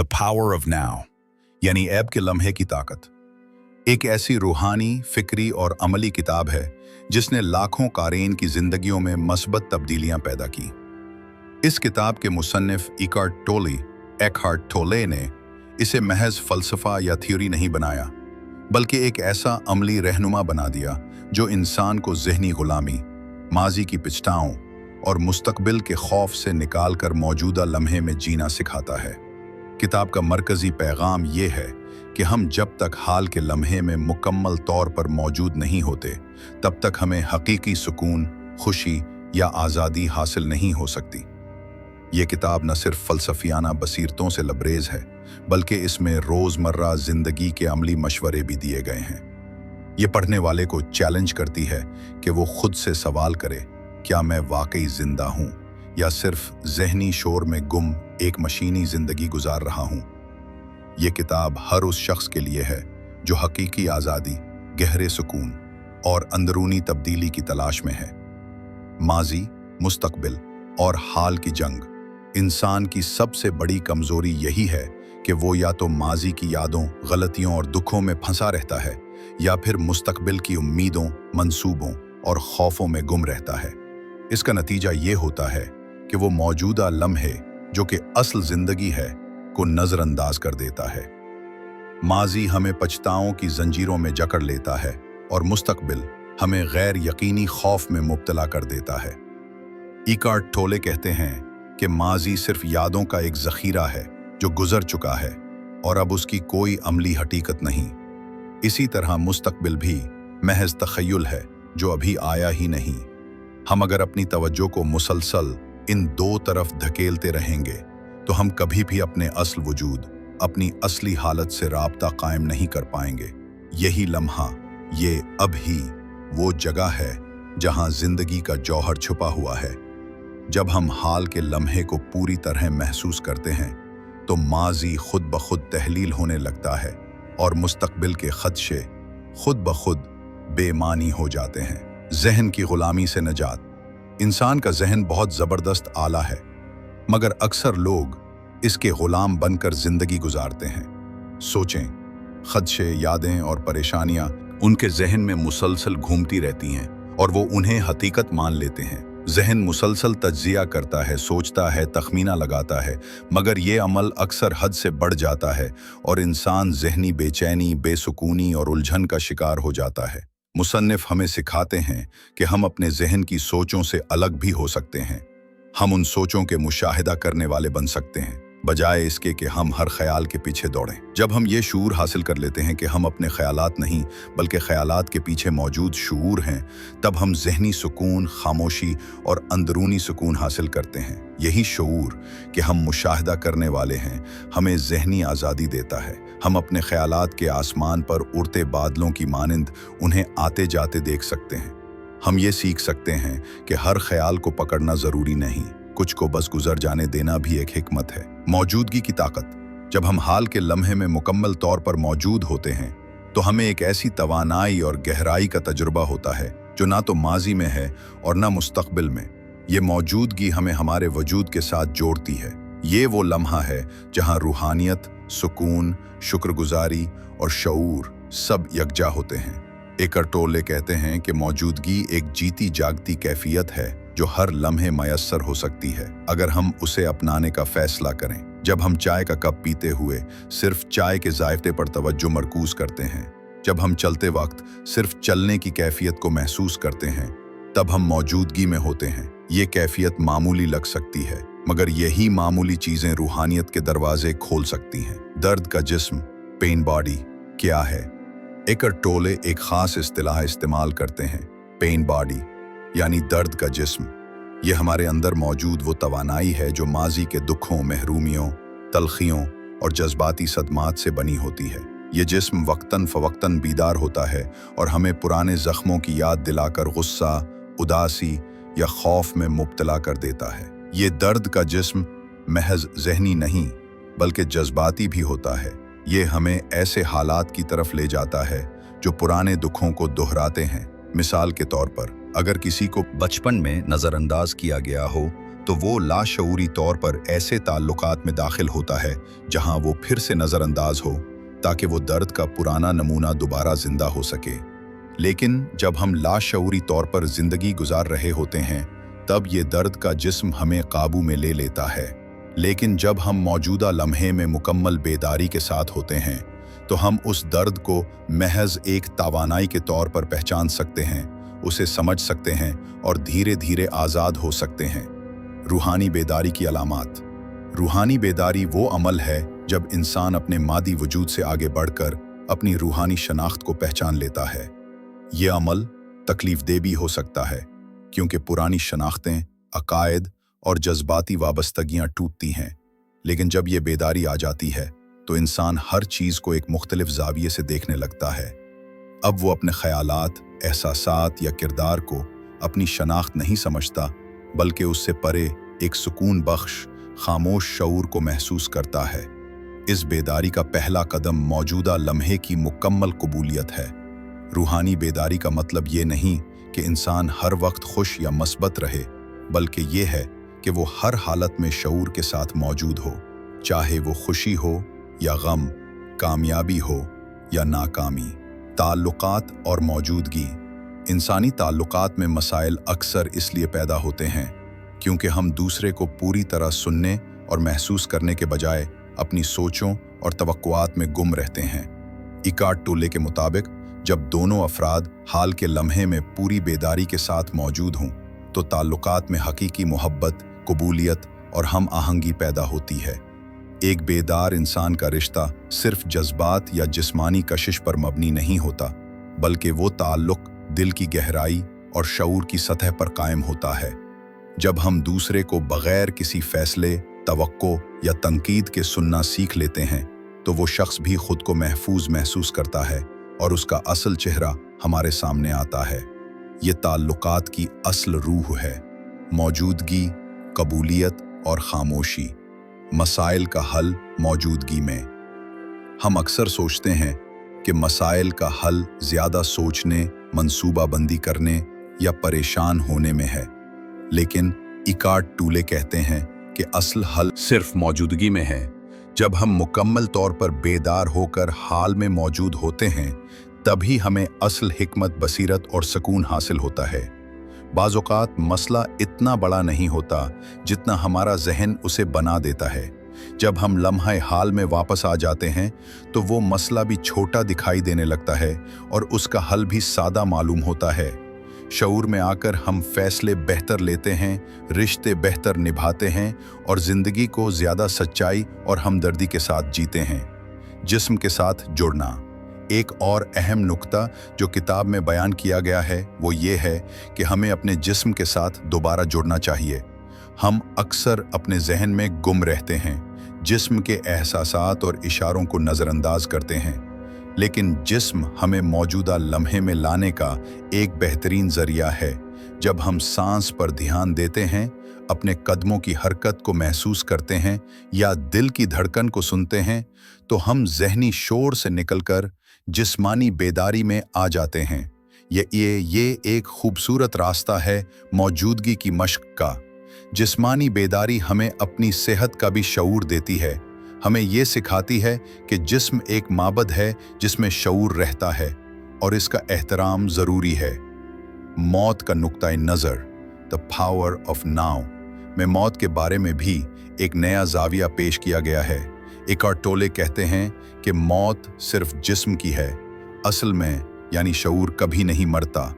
The power of now यानी ऐब के लम्हे की ताकत एक ऐसी रूहानी, फिक्री और अमली किताब है जिसने लाखों कारीन की जिंदगियों में मस्बत तब्दीलियां पैदा की। इस किताब के मुसन्निफ एकहार्ट टोले ने इसे महज फलसफा या थ्योरी नहीं बनाया, बल्कि एक ऐसा अमली रहनुमा बना दिया जो इंसान को ज़हनी गुलामी, माजी की पिछताओं और मुस्तकबिल के खौफ से निकालकर मौजूदा लम्हे में जीना सिखाता है। किताब का मरकज़ी पैगाम ये है कि हम जब तक हाल के लम्हे में मुकम्मल तौर पर मौजूद नहीं होते, तब तक हमें हकीकी सुकून, खुशी या आज़ादी हासिल नहीं हो सकती। ये किताब न सिर्फ फ़लसफियाना बसीरतों से लबरेज है, बल्कि इसमें रोज़मर्रा ज़िंदगी के अमली मशवरे भी दिए गए हैं। ये पढ़ने वाले को चैलेंज करती है कि वो खुद से सवाल करे, क्या मैं वाकई ज़िंदा हूँ या सिर्फ ज़हनी शोर में गुम एक मशीनी ज़िंदगी गुजार रहा हूँ। ये किताब हर उस शख्स के लिए है जो हकीकी आज़ादी, गहरे सुकून और अंदरूनी तब्दीली की तलाश में है। माजी, मुस्तकबिल और हाल की जंग इंसान की सबसे बड़ी कमज़ोरी यही है कि वो या तो माजी की यादों, गलतियों और दुखों में फंसा रहता है या फिर मुस्तकबिल की उम्मीदों, मंसूबों और खौफों में गुम रहता है। इसका नतीजा ये होता है कि वो मौजूदा लम्हे, जो कि असल ज़िंदगी है, को नज़रअंदाज कर देता है। माजी हमें पछताओं की जंजीरों में जकड़ लेता है और मुस्तकबिल हमें गैर यकीनी खौफ में मुब्तला कर देता है। एकहार्ट टोले कहते हैं कि माजी सिर्फ यादों का एक ज़ख़ीरा है जो गुजर चुका है और अब उसकी कोई अमली हकीकत नहीं। इसी तरह मुस्तकबिल भी महज तख़य्युल है जो अभी आया ही नहीं। हम अगर अपनी तवज्जो को मुसलसल इन दो तरफ धकेलते रहेंगे तो हम कभी भी अपने असल वजूद, अपनी असली हालत से राब्ता कायम नहीं कर पाएंगे। यही लम्हा, ये अब ही वो जगह है जहां जिंदगी का जौहर छुपा हुआ है। जब हम हाल के लम्हे को पूरी तरह महसूस करते हैं तो माजी खुद ब खुद तहलील होने लगता है और मुस्तकबिल के खदशे खुद ब खुद बेमानी हो जाते हैं। जहन की गुलामी से नजात। इंसान का जहन बहुत ज़बरदस्त आला है, मगर अक्सर लोग इसके गुलाम बनकर जिंदगी गुजारते हैं। सोचें, खदशे, यादें और परेशानियां उनके जहन में मुसलसल घूमती रहती हैं और वो उन्हें हकीकत मान लेते हैं। जहन मुसलसल तज्जिया करता है, सोचता है, तखमीना लगाता है, मगर ये अमल अक्सर हद से बढ़ जाता है और इंसान जहनी बेचैनी, बेसुकूनी और उलझन का शिकार हो जाता है। मुसन्निफ हमें सिखाते हैं कि हम अपने जहन की सोचों से अलग भी हो सकते हैं। हम उन सोचों के मुशाहिदा करने वाले बन सकते हैं, बजाय इसके कि हम हर ख्याल के पीछे दौड़ें। जब हम ये शऊर हासिल कर लेते हैं कि हम अपने ख्यालात नहीं बल्कि ख्यालात के पीछे मौजूद शऊर हैं, तब हम जहनी सुकून, खामोशी और अंदरूनी सुकून हासिल करते हैं। यही शऊर कि हम मुशाहिदा करने वाले हैं हमें जहनी आज़ादी देता है। हम अपने ख्यालात के आसमान पर उड़ते बादलों की मानिंद उन्हें आते जाते देख सकते हैं। हम ये सीख सकते हैं कि हर ख्याल को पकड़ना ज़रूरी नहीं, कुछ को बस गुजर जाने देना भी एक हिकमत है। मौजूदगी की ताकत। जब हम हाल के लम्हे में मुकम्मल तौर पर मौजूद होते हैं तो हमें एक ऐसी तवानाई और गहराई का तजुर्बा होता है जो ना तो माजी में है और ना मुस्तकबिल में। ये मौजूदगी हमें हमारे वजूद के साथ जोड़ती है। ये वो लम्हा है जहाँ रूहानियत, सुकून, शुक्रगुजारी और शऊर सब यकजा होते हैं। एकहार्ट टोले कहते हैं कि मौजूदगी एक जीती जागती कैफियत है जो हर लम्हे मयस्सर हो सकती है अगर हम उसे अपनाने का फैसला करें। जब हम चाय का कप पीते हुए सिर्फ चाय के जायके पर तवज्जो मरकूज करते हैं, जब हम चलते वक्त सिर्फ चलने की कैफियत को महसूस करते हैं, तब हम मौजूदगी में होते हैं। ये कैफियत मामूली लग सकती है, मगर यही मामूली चीज़ें रूहानियत के दरवाजे खोल सकती हैं। दर्द का जिस्म, पेन बॉडी क्या है? एकहार्ट टोले एक ख़ास इस्तिलाह इस्तेमाल करते हैं, पेन बॉडी यानी दर्द का जिस्म। ये हमारे अंदर मौजूद वो तवानाई है जो माजी के दुखों, महरूमियों, तलखियों और जज्बाती सदमात से बनी होती है। ये जिस्म वक्तन फ़वक्तन बीदार होता है और हमें पुराने ज़ख्मों की याद दिलाकर गुस्सा, उदासी या खौफ में मुब्तला कर देता है। ये दर्द का जिस्म महज ज़हनी नहीं बल्कि जज्बाती भी होता है। ये हमें ऐसे हालात की तरफ ले जाता है जो पुराने दुखों को दोहराते हैं। मिसाल के तौर पर, अगर किसी को बचपन में नज़रअंदाज किया गया हो तो वो लाशऊरी तौर पर ऐसे ताल्लुकात में दाखिल होता है जहां वो फिर से नज़रअंदाज हो, ताकि वो दर्द का पुराना नमूना दोबारा जिंदा हो सके। लेकिन जब हम लाशऊरी तौर पर जिंदगी गुजार रहे होते हैं, तब ये दर्द का जिस्म हमें काबू में ले लेता है। लेकिन जब हम मौजूदा लम्हे में मुकम्मल बेदारी के साथ होते हैं, तो हम उस दर्द को महज एक तवानाई के तौर पर पहचान सकते हैं, उसे समझ सकते हैं और धीरे धीरे आज़ाद हो सकते हैं। रूहानी बेदारी की अलामात। रूहानी बेदारी वो अमल है जब इंसान अपने मादी वजूद से आगे बढ़कर अपनी रूहानी शनाख्त को पहचान लेता है। ये अमल तकलीफदेह भी हो सकता है, क्योंकि पुरानी शनाख्तें, अकायद और जज्बाती वाबस्तगियाँ टूटती हैं। लेकिन जब ये बेदारी आ जाती है, तो इंसान हर चीज़ को एक मुख्तलिफ ज़ाविये से देखने लगता है। अब वो अपने ख़यालात, एहसासात या किरदार को अपनी शनाख्त नहीं समझता, बल्कि उससे परे एक सुकून बख्श खामोश शऊर को महसूस करता है। इस बेदारी का पहला कदम मौजूदा लम्हे की मुकम्मल कबूलियत है। रूहानी बेदारी का मतलब ये नहीं कि इंसान हर वक्त खुश या मस्बत रहे, बल्कि ये है कि वो हर हालत में शऊर के साथ मौजूद हो, चाहे वो खुशी हो या गम, कामयाबी हो या नाकामी। ताल्लुकात और मौजूदगी। इंसानी ताल्लुकात में मसाइल अक्सर इसलिए पैदा होते हैं क्योंकि हम दूसरे को पूरी तरह सुनने और महसूस करने के बजाय अपनी सोचों और तवक्कुआत में गुम रहते हैं। इकार्ट टोले के मुताबिक, जब दोनों अफराद हाल के लम्हे में पूरी बेदारी के साथ मौजूद हों, तो ताल्लुकात में हकीकी मोहब्बत, कबूलियत और हम आहंगी पैदा होती है। एक बेदार इंसान का रिश्ता सिर्फ जज्बात या जिस्मानी कशिश पर मबनी नहीं होता, बल्कि वो ताल्लुक दिल की गहराई और शऊर की सतह पर कायम होता है। जब हम दूसरे को बगैर किसी फैसले, तवक्को या तंकीद के सुनना सीख लेते हैं, तो वो शख्स भी खुद को महफूज महसूस करता है और उसका असल चेहरा हमारे सामने आता है। ये ताल्लुकात की असल रूह है। मौजूदगी, कबूलियत और खामोशी। मसाइल का हल मौजूदगी में। हम अक्सर सोचते हैं कि मसाइल का हल ज़्यादा सोचने, मंसूबाबंदी करने या परेशान होने में है, लेकिन इकार्ट टोले कहते हैं कि असल हल सिर्फ मौजूदगी में है। जब हम मुकम्मल तौर पर बेदार होकर हाल में मौजूद होते हैं, तभी हमें असल हिकमत, बसीरत और सुकून हासिल होता है। बाज़ औक़ात मसला इतना बड़ा नहीं होता जितना हमारा जहन उसे बना देता है। जब हम लम्हा हाल में वापस आ जाते हैं, तो वो मसला भी छोटा दिखाई देने लगता है और उसका हल भी सादा मालूम होता है। शऊर में आकर हम फैसले बेहतर लेते हैं, रिश्ते बेहतर निभाते हैं और ज़िंदगी को ज़्यादा सच्चाई और हमदर्दी के साथ जीते हैं। जिस्म के साथ जुड़ना। एक और अहम नुक्ता जो किताब में बयान किया गया है, वो ये है कि हमें अपने जिस्म के साथ दोबारा जुड़ना चाहिए। हम अक्सर अपने जहन में गुम रहते हैं, जिस्म के एहसासात और इशारों को नज़रअंदाज करते हैं, लेकिन जिस्म हमें मौजूदा लम्हे में लाने का एक बेहतरीन ज़रिया है। जब हम सांस पर ध्यान देते हैं, अपने कदमों की हरकत को महसूस करते हैं या दिल की धड़कन को सुनते हैं, तो हम जहनी शोर से निकलकर जिस्मानी बेदारी में आ जाते हैं। ये एक खूबसूरत रास्ता है मौजूदगी की मश्क का। जिस्मानी बेदारी हमें अपनी सेहत का भी शऊर देती है। हमें ये सिखाती है कि जिस्म एक माबद है जिसमें शऊर रहता है और इसका एहतराम ज़रूरी है। मौत का नुक्ता नज़र, द पावर ऑफ नाउ में मौत के बारे में भी एक नया ज़ाविया पेश किया गया है। इकार्ट टोले कहते हैं कि मौत सिर्फ जिस्म की है, असल में यानी शऊर कभी नहीं मरता।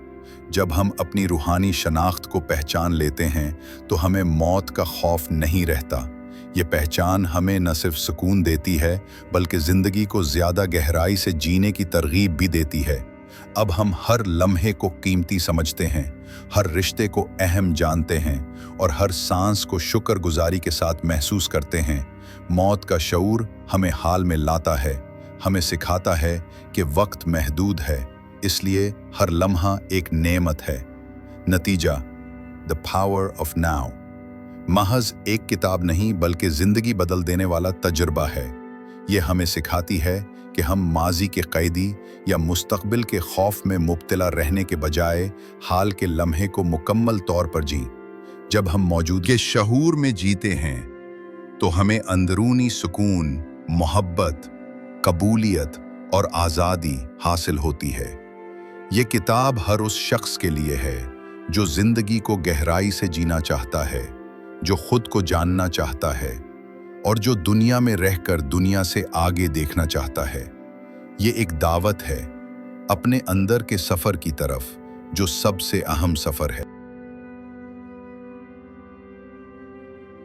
जब हम अपनी रूहानी शनाख्त को पहचान लेते हैं, तो हमें मौत का खौफ नहीं रहता। ये पहचान हमें न सिर्फ सुकून देती है, बल्कि ज़िंदगी को ज़्यादा गहराई से जीने की तरगीब भी देती है। अब हम हर लम्हे को कीमती समझते हैं, हर रिश्ते को अहम जानते हैं और हर सांस को शुक्रगुजारी के साथ महसूस करते हैं। मौत का शऊर हमें हाल में लाता है, हमें सिखाता है कि वक्त महदूद है, इसलिए हर लम्हा एक नेमत है। नतीजा, द पावर ऑफ नाउ महज एक किताब नहीं, बल्कि ज़िंदगी बदल देने वाला तजुर्बा है। ये हमें सिखाती है कि हम माजी के कैदी या मुस्तकबिल के खौफ में मुब्तला रहने के बजाय हाल के लम्हे को मुकम्मल तौर पर जीं। جب ہم موجود کے شعور میں جیتے ہیں تو ہمیں اندرونی سکون، محبت، قبولیت اور آزادی حاصل ہوتی ہے۔ یہ کتاب ہر اس شخص کے لیے ہے جو زندگی کو گہرائی سے جینا چاہتا ہے، جو خود کو جاننا چاہتا ہے اور جو دنیا میں رہ کر دنیا سے آگے دیکھنا چاہتا ہے۔ یہ ایک دعوت ہے اپنے اندر کے سفر کی طرف، جو سب سے اہم سفر ہے۔